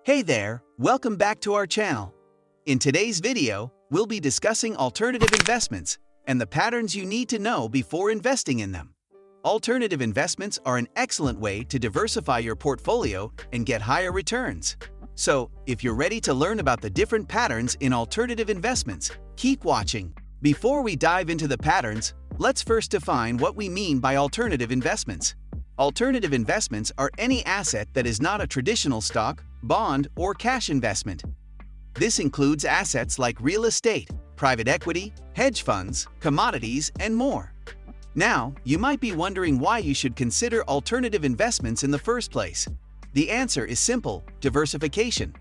Hey there, welcome back to our channel. In today's video, we'll be discussing alternative investments and the patterns you need to know before investing in them. Alternative investments are an excellent way to diversify your portfolio and get higher returns. So, if you're ready to learn about the different patterns in alternative investments, keep watching. Before we dive into the patterns, let's first define what we mean by alternative investments. Alternative investments are any asset that is not a traditional stock, bond, or cash investment. This includes assets like real estate, private equity, hedge funds, commodities, and more. Now, you might be wondering why you should consider alternative investments in the first place. The answer is simple: diversification.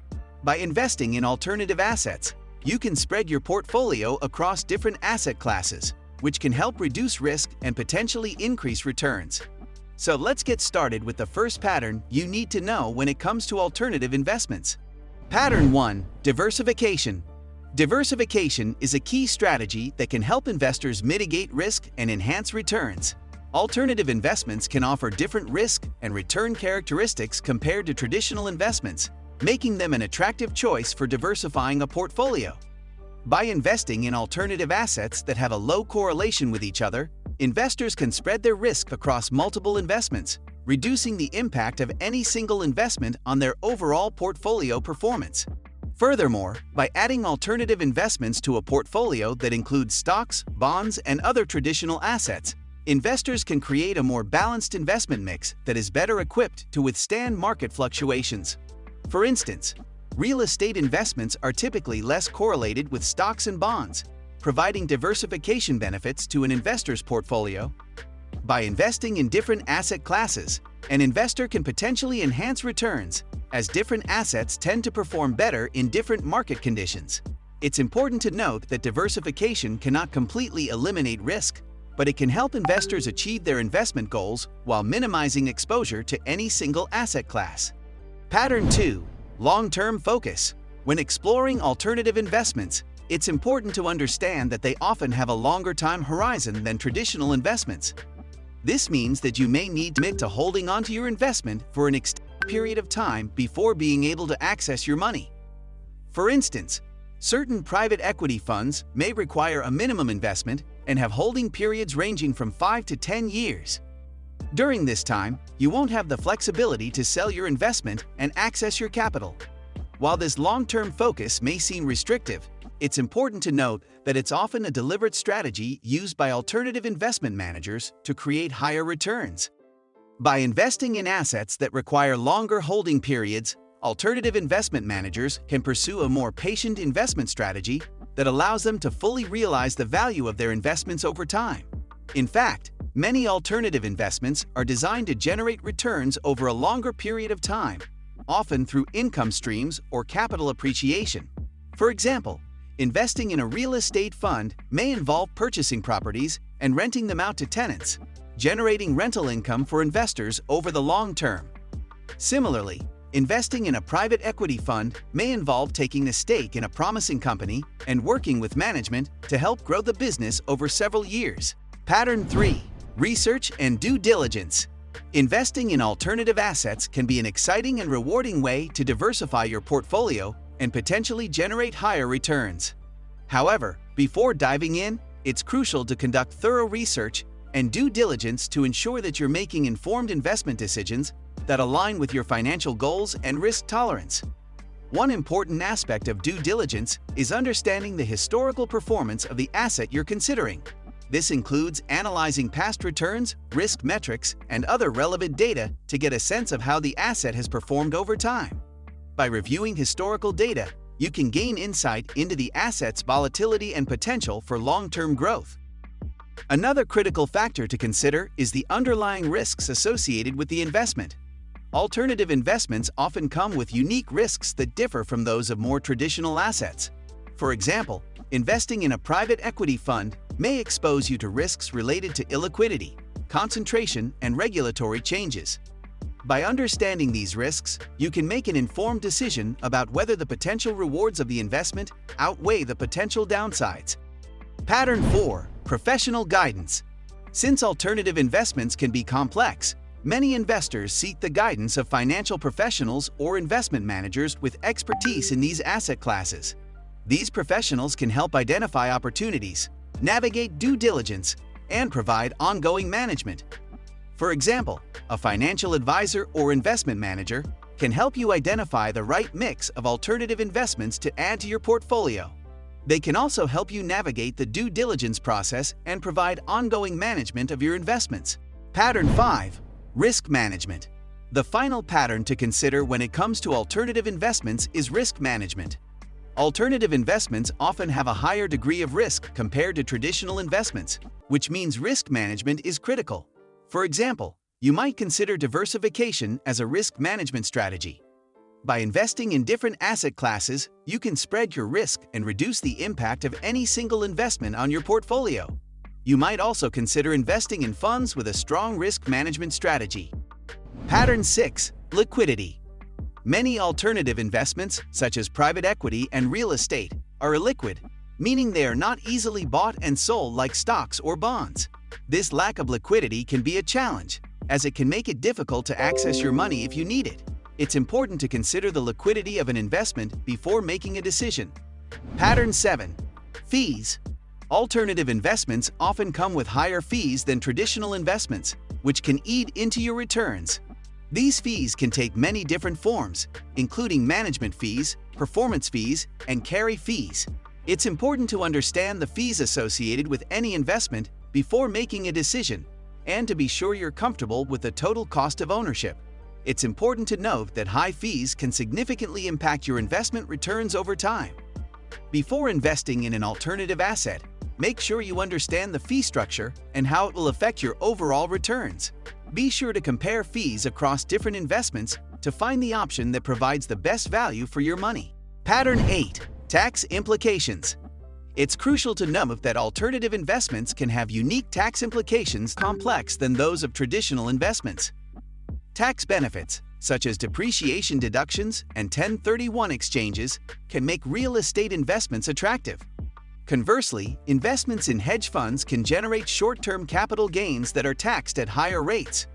By investing in alternative assets, you can spread your portfolio across different asset classes, which can help reduce risk and potentially increase returns. So let's get started with the first pattern you need to know when it comes to alternative investments. Pattern 1. Diversification. Diversification is a key strategy that can help investors mitigate risk and enhance returns. Alternative investments can offer different risk and return characteristics compared to traditional investments, making them an attractive choice for diversifying a portfolio. By investing in alternative assets that have a low correlation with each other, investors can spread their risk across multiple investments, reducing the impact of any single investment on their overall portfolio performance. Furthermore, by adding alternative investments to a portfolio that includes stocks, bonds, and other traditional assets, investors can create a more balanced investment mix that is better equipped to withstand market fluctuations. For instance, real estate investments are typically less correlated with stocks and bonds, providing diversification benefits to an investor's portfolio. By investing in different asset classes, an investor can potentially enhance returns, as different assets tend to perform better in different market conditions. It's important to note that diversification cannot completely eliminate risk, but it can help investors achieve their investment goals while minimizing exposure to any single asset class. Pattern 2. Long-term focus. When exploring alternative investments, it's important to understand that they often have a longer time horizon than traditional investments. This means that you may need to commit to holding onto your investment for an extended period of time before being able to access your money. For instance, certain private equity funds may require a minimum investment and have holding periods ranging from 5 to 10 years. During this time, you won't have the flexibility to sell your investment and access your capital. While this long-term focus may seem restrictive, it's important to note that it's often a deliberate strategy used by alternative investment managers to create higher returns. By investing in assets that require longer holding periods, alternative investment managers can pursue a more patient investment strategy that allows them to fully realize the value of their investments over time. In fact, many alternative investments are designed to generate returns over a longer period of time, often through income streams or capital appreciation. For example, investing in a real estate fund may involve purchasing properties and renting them out to tenants, generating rental income for investors over the long term. Similarly, investing in a private equity fund may involve taking a stake in a promising company and working with management to help grow the business over several years. Pattern 3. Research and due diligence. Investing in alternative assets can be an exciting and rewarding way to diversify your portfolio and potentially generate higher returns. However, before diving in, it's crucial to conduct thorough research and due diligence to ensure that you're making informed investment decisions that align with your financial goals and risk tolerance. One important aspect of due diligence is understanding the historical performance of the asset you're considering. This includes analyzing past returns, risk metrics, and other relevant data to get a sense of how the asset has performed over time. By reviewing historical data, you can gain insight into the asset's volatility and potential for long-term growth. Another critical factor to consider is the underlying risks associated with the investment. Alternative investments often come with unique risks that differ from those of more traditional assets. For example, investing in a private equity fund may expose you to risks related to illiquidity, concentration, and regulatory changes. By understanding these risks, you can make an informed decision about whether the potential rewards of the investment outweigh the potential downsides. Pattern 4. Professional guidance. Since alternative investments can be complex, Many investors seek the guidance of financial professionals or investment managers with expertise in these asset classes. These professionals can help identify opportunities, navigate due diligence, and provide ongoing management. For example, a financial advisor or investment manager can help you identify the right mix of alternative investments to add to your portfolio. They can also help you navigate the due diligence process and provide ongoing management of your investments. Pattern 5. Risk management. The final pattern to consider when it comes to alternative investments is risk management. Alternative investments often have a higher degree of risk compared to traditional investments, which means risk management is critical. For example, you might consider diversification as a risk management strategy. By investing in different asset classes, you can spread your risk and reduce the impact of any single investment on your portfolio. You might also consider investing in funds with a strong risk management strategy. Pattern 6. Liquidity. Many alternative investments, such as private equity and real estate, are illiquid, meaning they are not easily bought and sold like stocks or bonds. This lack of liquidity can be a challenge, as it can make it difficult to access your money if you need it. It's important to consider the liquidity of an investment before making a decision. Pattern 7. Fees. Alternative investments often come with higher fees than traditional investments, which can eat into your returns. These fees can take many different forms, including management fees, performance fees, and carry fees. It's important to understand the fees associated with any investment before making a decision, and to be sure you're comfortable with the total cost of ownership. It's important to note that high fees can significantly impact your investment returns over time. Before investing in an alternative asset, make sure you understand the fee structure and how it will affect your overall returns. Be sure to compare fees across different investments to find the option that provides the best value for your money. Pattern 8. Tax implications. It's crucial to note that alternative investments can have unique tax implications complex than those of traditional investments. Tax benefits, such as depreciation deductions and 1031 exchanges, can make real estate investments attractive. Conversely, investments in hedge funds can generate short-term capital gains that are taxed at higher rates.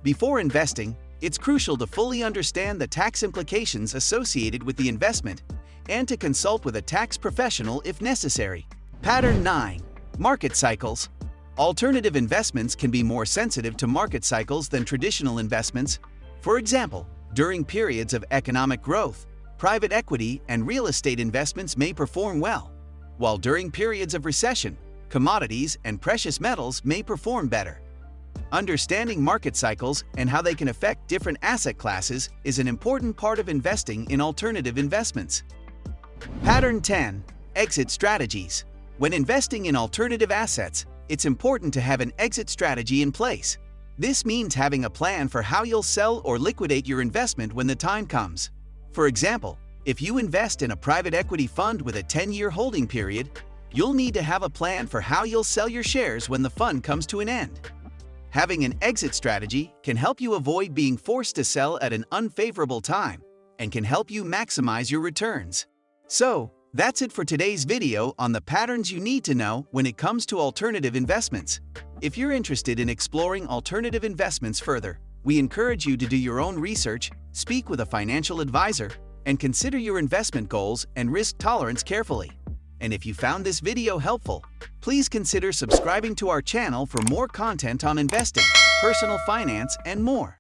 Before investing, it's crucial to fully understand the tax implications associated with the investment and to consult with a tax professional if necessary. Pattern 9. Market cycles. Alternative investments can be more sensitive to market cycles than traditional investments. For example, during periods of economic growth, private equity and real estate investments may perform well, while during periods of recession, commodities and precious metals may perform better. Understanding market cycles and how they can affect different asset classes is an important part of investing in alternative investments. Pattern 10. Exit strategies. When investing in alternative assets, it's important to have an exit strategy in place. This means having a plan for how you'll sell or liquidate your investment when the time comes. For example, if you invest in a private equity fund with a 10-year holding period, you'll need to have a plan for how you'll sell your shares when the fund comes to an end. Having an exit strategy can help you avoid being forced to sell at an unfavorable time and can help you maximize your returns. So, that's it for today's video on the patterns you need to know when it comes to alternative investments. If you're interested in exploring alternative investments further, we encourage you to do your own research, speak with a financial advisor, and consider your investment goals and risk tolerance carefully. And if you found this video helpful, please consider subscribing to our channel for more content on investing, personal finance, and more.